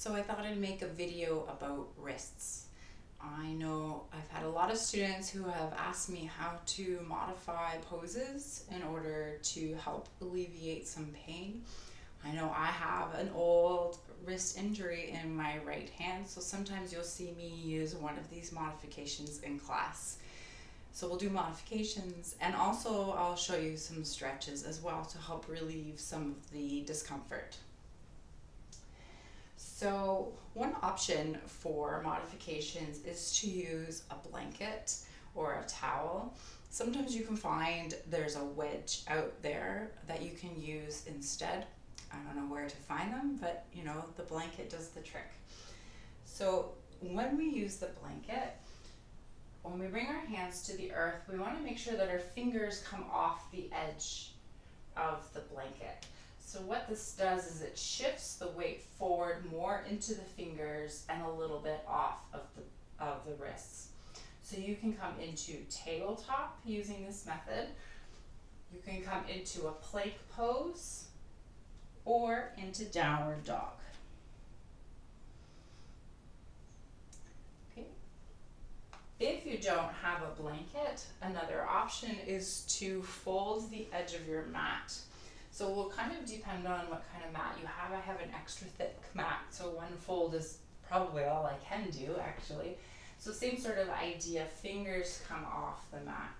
So I thought I'd make a video about wrists. I know I've had a lot of students who have asked me how to modify poses in order to help alleviate some pain. I know I have an old wrist injury in my right hand, so sometimes you'll see me use one of these modifications in class. So we'll do modifications, and also I'll show you some stretches as well to help relieve some of the discomfort. So one option for modifications is to use a blanket or a towel. Sometimes you can find there's a wedge out there that you can use instead. I don't know where to find them, but the blanket does the trick. So when we use the blanket, when we bring our hands to the earth, we want to make sure that our fingers come off the edge of the blanket. So what this does is it shifts the weight forward more into the fingers and a little bit off of the wrists. So you can come into tabletop using this method. You can come into a plank pose or into downward dog. Okay. If you don't have a blanket, another option is to fold the edge of your mat. So it will kind of depend on what kind of mat you have. I have an extra thick mat, so one fold is probably all I can do actually. So same sort of idea, fingers come off the mat.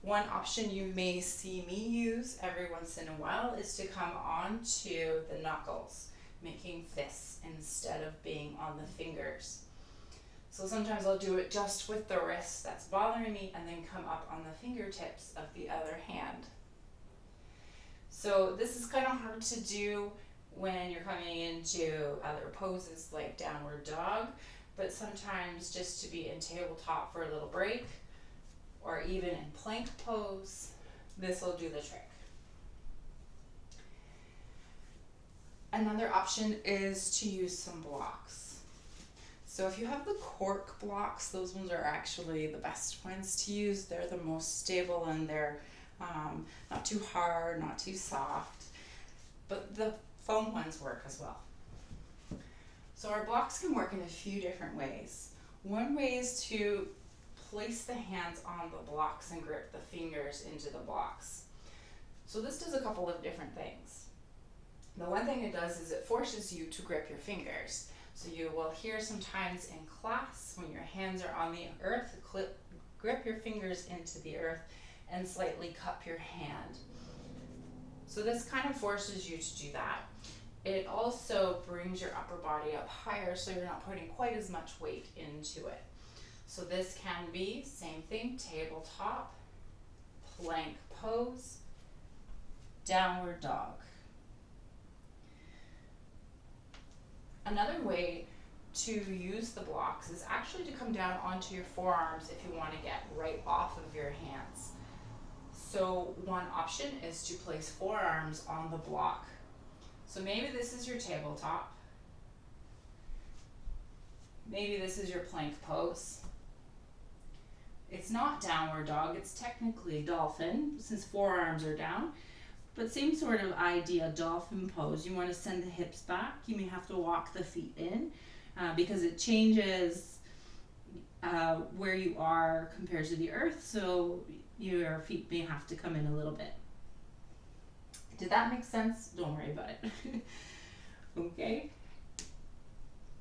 One option you may see me use every once in a while is to come onto the knuckles, making fists instead of being on the fingers. So sometimes I'll do it just with the wrist that's bothering me and then come up on the fingertips of the other hand. So this is kind of hard to do when you're coming into other poses like downward dog, but sometimes just to be in tabletop for a little break or even in plank pose, this will do the trick. Another option is to use some blocks. So if you have the cork blocks, those ones are actually the best ones to use. They're the most stable and they're not too hard, not too soft, but the foam ones work as well. So our blocks can work in a few different ways. One way is to place the hands on the blocks and grip the fingers into the blocks. So this does a couple of different things. The one thing it does is it forces you to grip your fingers. So you will hear sometimes in class when your hands are on the earth, grip your fingers into the earth and slightly cup your hand. So this kind of forces you to do that. It also brings your upper body up higher so you're not putting quite as much weight into it. So this can be, same thing, tabletop, plank pose, downward dog. Another way to use the blocks is actually to come down onto your forearms if you want to get right off of your hands. So one option is to place forearms on the block. So maybe this is your tabletop. Maybe this is your plank pose. It's not downward dog, it's technically dolphin since forearms are down. But same sort of idea, dolphin pose. You want to send the hips back. You may have to walk the feet in because it changes where you are compared to the earth. So your feet may have to come in a little bit. Did that make sense? Don't worry about it. Okay.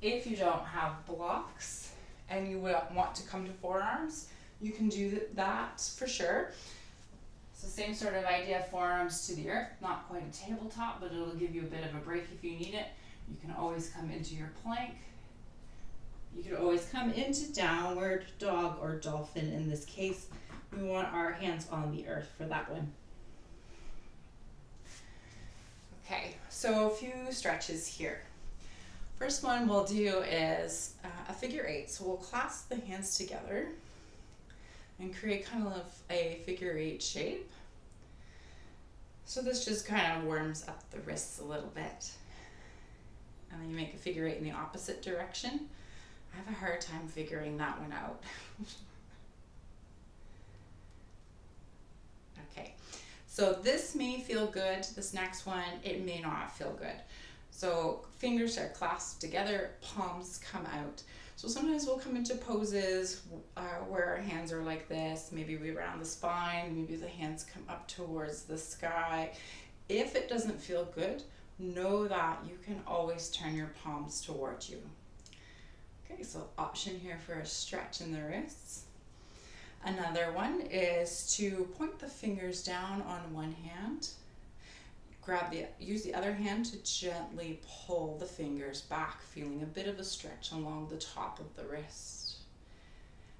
If you don't have blocks and you want to come to forearms, you can do that for sure. So same sort of idea, forearms to the earth, not quite a tabletop, but it'll give you a bit of a break if you need it. You can always come into your plank. You can always come into downward dog or dolphin in this case. We want our hands on the earth for that one. Okay, so a few stretches here. First one we'll do is a figure eight. So we'll clasp the hands together and create kind of a figure eight shape. So this just kind of warms up the wrists a little bit. And then you make a figure eight in the opposite direction. I have a hard time figuring that one out. Okay, So this may feel good, this next one, it may not feel good. So fingers are clasped together, palms come out. So sometimes we'll come into poses where our hands are like this, maybe we round the spine, maybe the hands come up towards the sky. If it doesn't feel good, know that you can always turn your palms towards you. Okay, so option here for a stretch in the wrists. Another one is to point the fingers down on one hand. Use the other hand to gently pull the fingers back, feeling a bit of a stretch along the top of the wrist.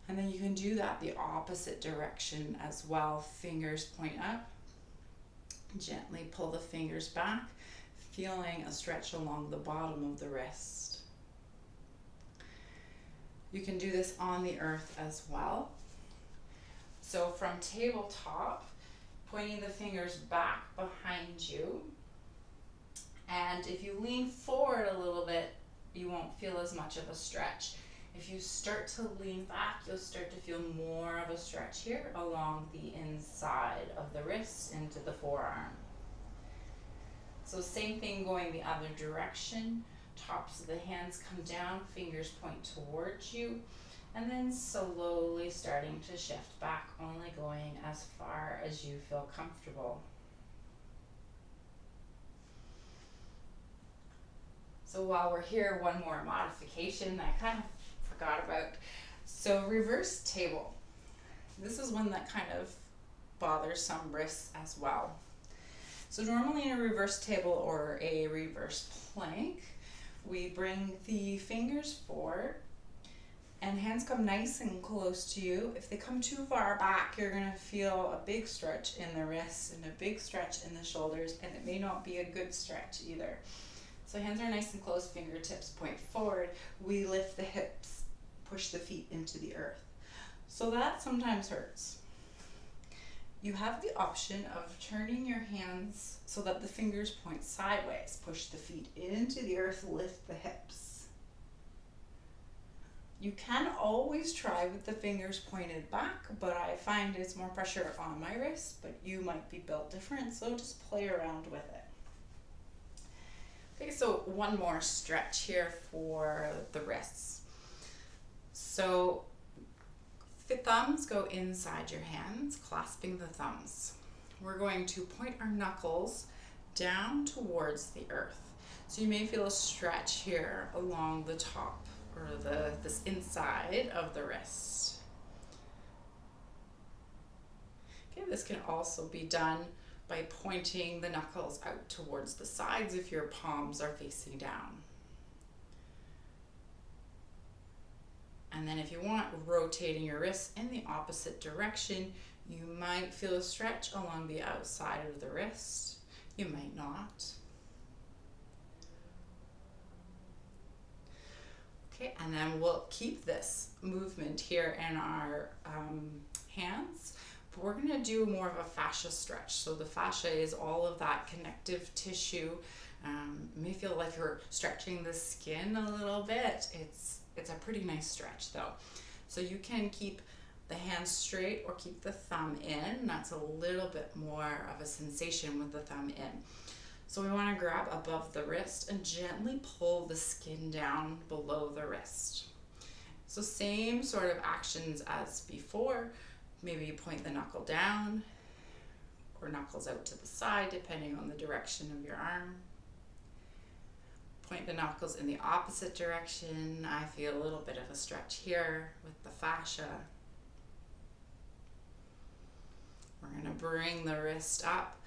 And then you can do that the opposite direction as well. Fingers point up, gently pull the fingers back, feeling a stretch along the bottom of the wrist. You can do this on the earth as well. So from tabletop, pointing the fingers back behind you. And if you lean forward a little bit, you won't feel as much of a stretch. If you start to lean back, you'll start to feel more of a stretch here along the inside of the wrist into the forearm. So same thing going the other direction. Tops of the hands come down, fingers point towards you. And then slowly starting to shift back, only going as far as you feel comfortable. So while we're here, one more modification I kind of forgot about. So reverse table. This is one that kind of bothers some wrists as well. So normally in a reverse table or a reverse plank, we bring the fingers forward and hands come nice and close to you. If they come too far back, you're gonna feel a big stretch in the wrists and a big stretch in the shoulders, and it may not be a good stretch either. So hands are nice and close, fingertips point forward. We lift the hips, push the feet into the earth. So that sometimes hurts. You have the option of turning your hands so that the fingers point sideways. Push the feet into the earth, lift the hips. You can always try with the fingers pointed back, but I find it's more pressure on my wrist, but you might be built different, so just play around with it. Okay, so one more stretch here for the wrists. So thumbs go inside your hands, clasping the thumbs. We're going to point our knuckles down towards the earth. So you may feel a stretch here along the top or this inside of the wrist. Okay, this can also be done by pointing the knuckles out towards the sides if your palms are facing down. And then if you want, rotating your wrists in the opposite direction, you might feel a stretch along the outside of the wrist. You might not. Okay, and then we'll keep this movement here in our hands, but we're gonna do more of a fascia stretch. So the fascia is all of that connective tissue. You may feel like you're stretching the skin a little bit. It's a pretty nice stretch though. So you can keep the hands straight or keep the thumb in. That's a little bit more of a sensation with the thumb in. So we want to grab above the wrist and gently pull the skin down below the wrist. So same sort of actions as before. Maybe you point the knuckle down or knuckles out to the side depending on the direction of your arm. Point the knuckles in the opposite direction. I feel a little bit of a stretch here with the fascia. We're going to bring the wrist up,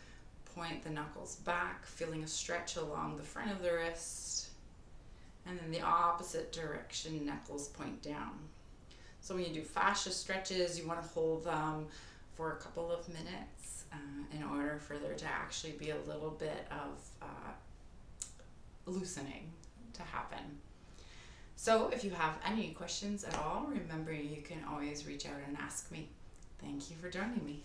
point the knuckles back, feeling a stretch along the front of the wrist. And then the opposite direction, knuckles point down. So when you do fascia stretches, you want to hold them for a couple of minutes in order for there to actually be a little bit of loosening to happen. So if you have any questions at all, remember you can always reach out and ask me. Thank you for joining me.